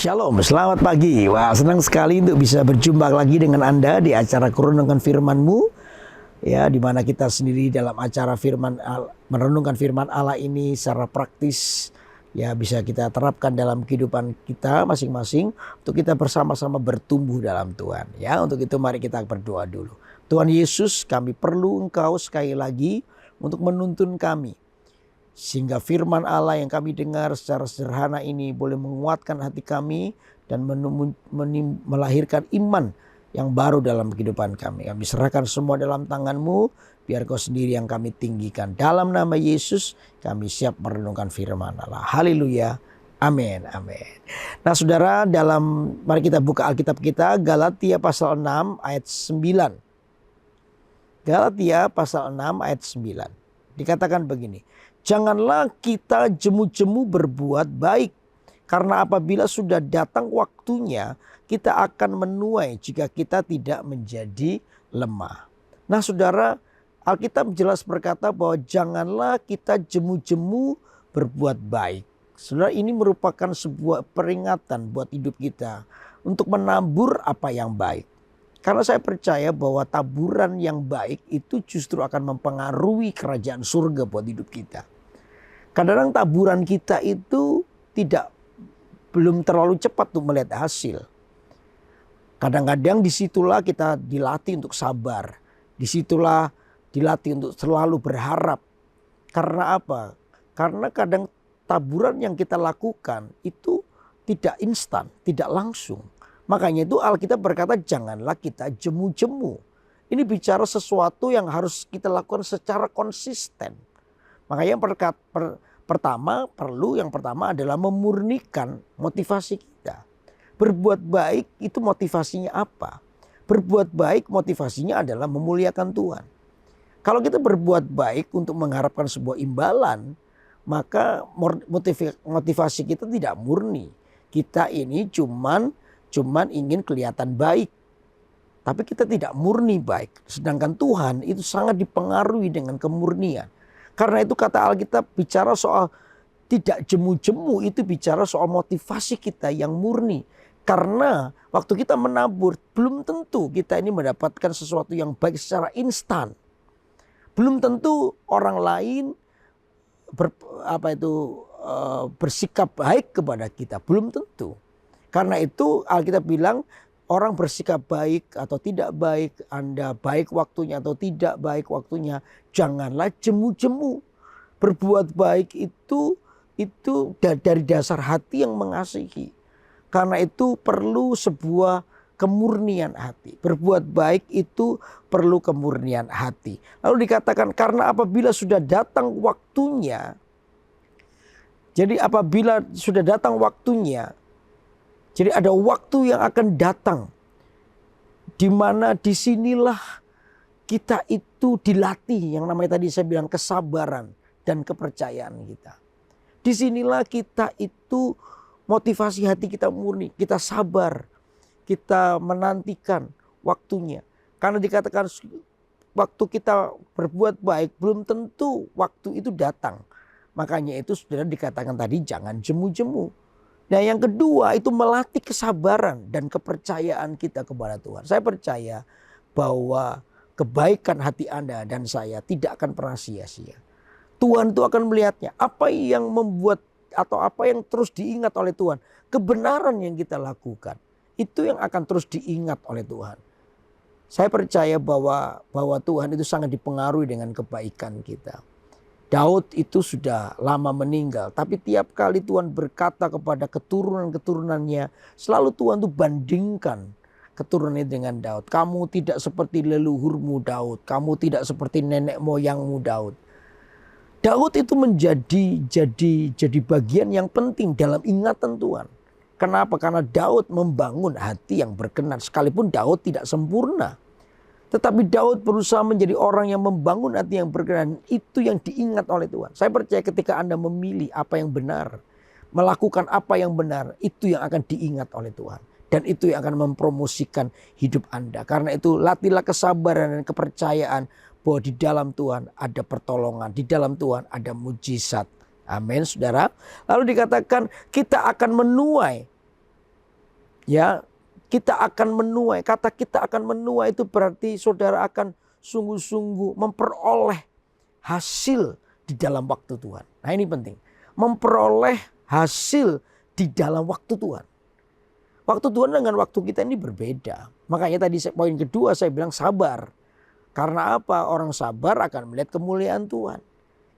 Shalom, selamat pagi. Wah, senang sekali untuk bisa berjumpa lagi dengan Anda di acara Merenungkan Firman-Mu. Ya, di mana kita sendiri dalam acara merenungkan firman Allah ini secara praktis ya bisa kita terapkan dalam kehidupan kita masing-masing untuk kita bersama-sama bertumbuh dalam Tuhan. Ya, untuk itu mari kita berdoa dulu. Tuhan Yesus, kami perlu Engkau sekali lagi untuk menuntun kami. Sehingga firman Allah yang kami dengar secara sederhana ini boleh menguatkan hati kami dan melahirkan iman yang baru dalam kehidupan kami. Kami serahkan semua dalam tangan-Mu, biar Kau sendiri yang kami tinggikan. Dalam nama Yesus kami siap merenungkan firman Allah. Haleluya. Amin. Amin. Nah saudara, mari kita buka Alkitab kita, Galatia pasal 6 ayat 9. Galatia pasal 6 ayat 9. Dikatakan begini. Janganlah kita jemu-jemu berbuat baik. Karena apabila sudah datang waktunya, kita akan menuai jika kita tidak menjadi lemah. Nah saudara, Alkitab jelas berkata bahwa janganlah kita jemu-jemu berbuat baik. Saudara, ini merupakan sebuah peringatan buat hidup kita untuk menabur apa yang baik. Karena saya percaya bahwa taburan yang baik itu justru akan mempengaruhi kerajaan surga buat hidup kita. Kadang-kadang taburan kita itu belum terlalu cepat untuk melihat hasil. Kadang-kadang disitulah kita dilatih untuk sabar. Disitulah dilatih untuk selalu berharap. Karena apa? Karena kadang taburan yang kita lakukan itu tidak instan, tidak langsung. Makanya itu Alkitab berkata janganlah kita jemu-jemu. Ini bicara sesuatu yang harus kita lakukan secara konsisten. Makanya yang pertama adalah memurnikan motivasi kita. Berbuat baik itu motivasinya apa? Berbuat baik motivasinya adalah memuliakan Tuhan. Kalau kita berbuat baik untuk mengharapkan sebuah imbalan, maka motivasi kita tidak murni. Kita ini cuman ingin kelihatan baik. Tapi kita tidak murni baik. Sedangkan Tuhan itu sangat dipengaruhi dengan kemurnian. Karena itu kata Alkitab bicara soal tidak jemu-jemu, itu bicara soal motivasi kita yang murni. Karena waktu kita menabur belum tentu kita ini mendapatkan sesuatu yang baik secara instan. Belum tentu orang lain bersikap baik kepada kita, belum tentu. Karena itu Alkitab bilang orang bersikap baik atau tidak baik, Anda baik waktunya atau tidak baik waktunya, janganlah jemu-jemu. Berbuat baik itu dari dasar hati yang mengasihi. Karena itu perlu sebuah kemurnian hati. Berbuat baik itu perlu kemurnian hati. Lalu dikatakan karena apabila sudah datang waktunya. Jadi apabila sudah datang waktunya. Jadi ada waktu yang akan datang. Di mana disinilah kita itu dilatih. Yang namanya tadi saya bilang kesabaran dan kepercayaan kita. Disinilah kita itu motivasi hati kita murni. Kita sabar. Kita menantikan waktunya. Karena dikatakan waktu kita berbuat baik belum tentu waktu itu datang. Makanya itu sudah dikatakan tadi jangan jemu-jemu. Nah yang kedua itu melatih kesabaran dan kepercayaan kita kepada Tuhan. Saya percaya bahwa kebaikan hati Anda dan saya tidak akan pernah sia-sia. Tuhan itu akan melihatnya. Apa yang membuat atau apa yang terus diingat oleh Tuhan. Kebenaran yang kita lakukan. Itu yang akan terus diingat oleh Tuhan. Saya percaya bahwa Tuhan itu sangat dipengaruhi dengan kebaikan kita. Daud itu sudah lama meninggal. Tapi tiap kali Tuhan berkata kepada keturunan-keturunannya. Selalu Tuhan tuh bandingkan keturunannya dengan Daud. Kamu tidak seperti leluhurmu Daud. Kamu tidak seperti nenek moyangmu Daud. Daud itu jadi bagian yang penting dalam ingatan Tuhan. Kenapa? Karena Daud membangun hati yang berkenan. Sekalipun Daud tidak sempurna. Tetapi Daud berusaha menjadi orang yang membangun hati yang berkenan. Itu yang diingat oleh Tuhan. Saya percaya ketika Anda memilih apa yang benar. Melakukan apa yang benar. Itu yang akan diingat oleh Tuhan. Dan itu yang akan mempromosikan hidup Anda. Karena itu latihlah kesabaran dan kepercayaan. Bahwa di dalam Tuhan ada pertolongan. Di dalam Tuhan ada mujizat. Amin saudara. Lalu dikatakan kita akan menuai Ya, kita akan menuai. Kata kita akan menuai itu berarti saudara akan sungguh-sungguh memperoleh hasil di dalam waktu Tuhan. Nah, ini penting. Memperoleh hasil di dalam waktu Tuhan. Waktu Tuhan dengan waktu kita ini berbeda. Makanya tadi poin kedua saya bilang sabar. Karena apa? Orang sabar akan melihat kemuliaan Tuhan.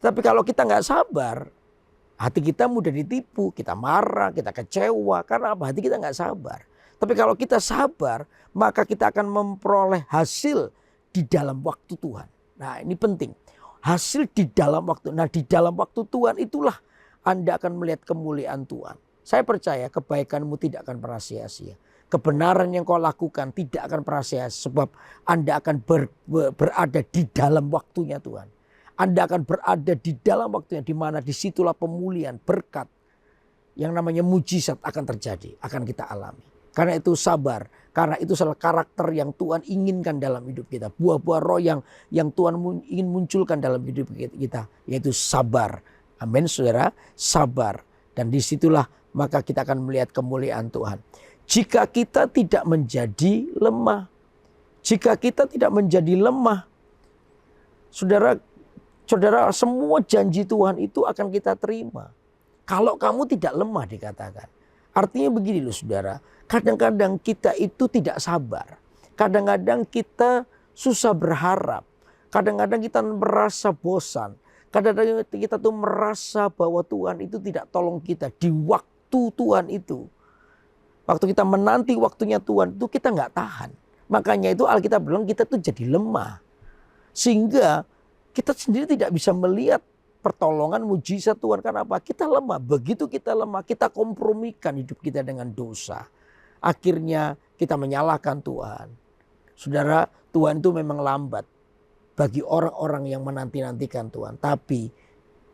Tapi kalau kita nggak sabar, hati kita mudah ditipu. Kita marah, kita kecewa. Karena apa? Hati kita nggak sabar. Tapi kalau kita sabar, maka kita akan memperoleh hasil di dalam waktu Tuhan. Nah, ini penting. Hasil di dalam waktu. Nah, di dalam waktu Tuhan itulah Anda akan melihat kemuliaan Tuhan. Saya percaya kebaikanmu tidak akan pernah sia-sia. Kebenaran yang kau lakukan tidak akan pernah sia-sia. Sebab Anda akan berada di dalam waktunya Tuhan. Anda akan berada di dalam waktunya. Di mana disitulah pemulihan, berkat. Yang namanya mujizat akan terjadi. Akan kita alami. Karena itu sabar. Karena itu salah karakter yang Tuhan inginkan dalam hidup kita. Buah-buah roh yang Tuhan ingin munculkan dalam hidup kita. Yaitu sabar. Amin saudara. Sabar. Dan disitulah maka kita akan melihat kemuliaan Tuhan. Jika kita tidak menjadi lemah. Jika kita tidak menjadi lemah. Saudara, semua janji Tuhan itu akan kita terima. Kalau kamu tidak lemah dikatakan. Artinya begini loh saudara. Kadang-kadang kita itu tidak sabar. Kadang-kadang kita susah berharap. Kadang-kadang kita merasa bosan. Kadang-kadang kita tuh merasa bahwa Tuhan itu tidak tolong kita di waktu Tuhan itu. Waktu kita menanti waktunya Tuhan itu kita nggak tahan. Makanya itu Alkitab bilang kita tuh jadi lemah. Sehingga kita sendiri tidak bisa melihat pertolongan mujizat Tuhan. Karena apa? Kita lemah. Begitu kita lemah kita kompromikan hidup kita dengan dosa. Akhirnya kita menyalahkan Tuhan. Saudara, Tuhan itu memang lambat bagi orang-orang yang menanti-nantikan Tuhan. Tapi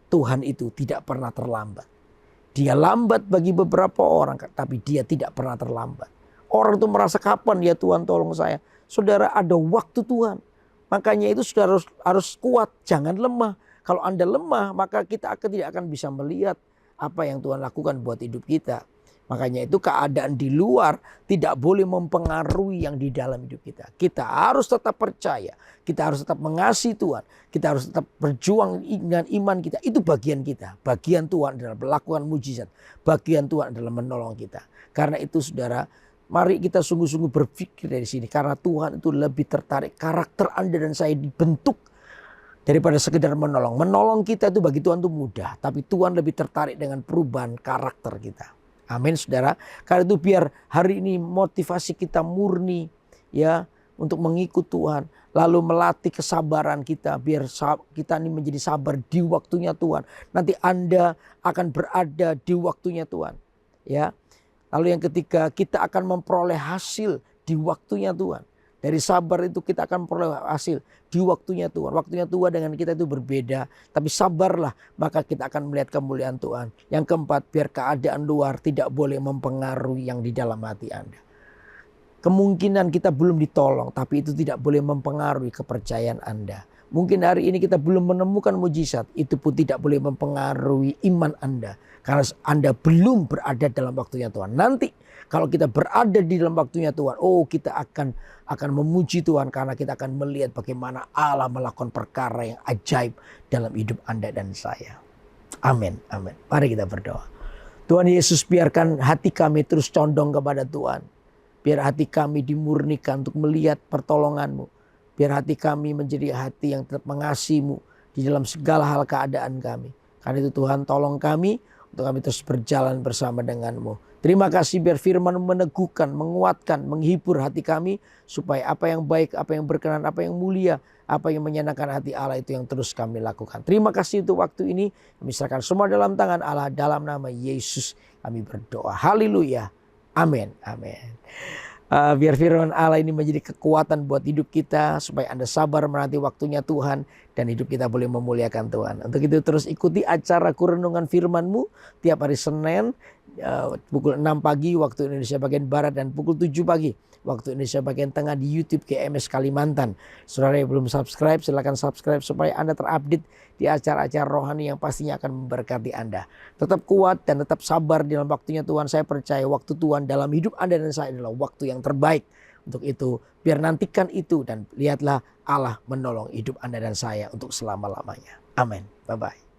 Tuhan itu tidak pernah terlambat. Dia lambat bagi beberapa orang, tapi dia tidak pernah terlambat. Orang itu merasa kapan ya Tuhan tolong saya. Saudara, ada waktu Tuhan. Makanya itu saudara harus kuat, jangan lemah. Kalau Anda lemah, maka kita tidak akan bisa melihat apa yang Tuhan lakukan buat hidup kita. Makanya itu keadaan di luar tidak boleh mempengaruhi yang di dalam hidup kita. Kita harus tetap percaya. Kita harus tetap mengasihi Tuhan. Kita harus tetap berjuang dengan iman kita. Itu bagian kita. Bagian Tuhan adalah melakukan mujizat. Bagian Tuhan adalah menolong kita. Karena itu saudara, mari kita sungguh-sungguh berpikir dari sini. Karena Tuhan itu lebih tertarik. Karakter Anda dan saya dibentuk daripada sekedar menolong. Menolong kita itu bagi Tuhan itu mudah. Tapi Tuhan lebih tertarik dengan perubahan karakter kita. Amin saudara. Karena itu biar hari ini motivasi kita murni ya untuk mengikut Tuhan. Lalu melatih kesabaran kita biar kita ini menjadi sabar di waktunya Tuhan. Nanti Anda akan berada di waktunya Tuhan. Ya. Lalu yang ketiga kita akan memperoleh hasil di waktunya Tuhan. Dari sabar itu kita akan memperoleh hasil di waktunya Tuhan. Waktunya Tuhan dengan kita itu berbeda. Tapi sabarlah maka kita akan melihat kemuliaan Tuhan. Yang keempat, biar keadaan luar tidak boleh mempengaruhi yang di dalam hati Anda. Kemungkinan kita belum ditolong tapi itu tidak boleh mempengaruhi kepercayaan Anda. Mungkin hari ini kita belum menemukan mujizat. Itu pun tidak boleh mempengaruhi iman Anda. Karena Anda belum berada dalam waktunya Tuhan. Nanti kalau kita berada di dalam waktunya Tuhan, kita akan memuji Tuhan karena kita akan melihat bagaimana Allah melakukan perkara yang ajaib dalam hidup Anda dan saya. Amin, amin. Mari kita berdoa. Tuhan Yesus, biarkan hati kami terus condong kepada Tuhan. Biar hati kami dimurnikan untuk melihat pertolongan-Mu. Biar hati kami menjadi hati yang tetap mengasihi-Mu di dalam segala hal keadaan kami. Karena itu Tuhan tolong kami untuk kami terus berjalan bersama dengan-Mu. Terima kasih biar firman meneguhkan, menguatkan, menghibur hati kami. Supaya apa yang baik, apa yang berkenan, apa yang mulia, apa yang menyenangkan hati Allah itu yang terus kami lakukan. Terima kasih untuk waktu ini. Kami serahkan semua dalam tangan Allah. Dalam nama Yesus kami berdoa. Haleluya. Amin. Amin. Biar firman Allah ini menjadi kekuatan buat hidup kita. Supaya Anda sabar menanti waktunya Tuhan. Dan dan hidup kita boleh memuliakan Tuhan. Untuk itu terus ikuti acara Kurenungan Firman-Mu tiap hari Senin pukul 6 pagi waktu Indonesia bagian Barat dan pukul 7 pagi waktu Indonesia bagian Tengah di YouTube GMS Kalimantan. Saudara yang belum subscribe, silakan subscribe supaya Anda terupdate di acara-acara rohani yang pastinya akan memberkati Anda. Tetap kuat dan tetap sabar dalam waktunya Tuhan. Saya percaya waktu Tuhan dalam hidup Anda dan saya adalah waktu yang terbaik. Untuk itu, biar nantikan itu dan lihatlah Allah menolong hidup Anda dan saya untuk selama-lamanya. Amin. Bye-bye.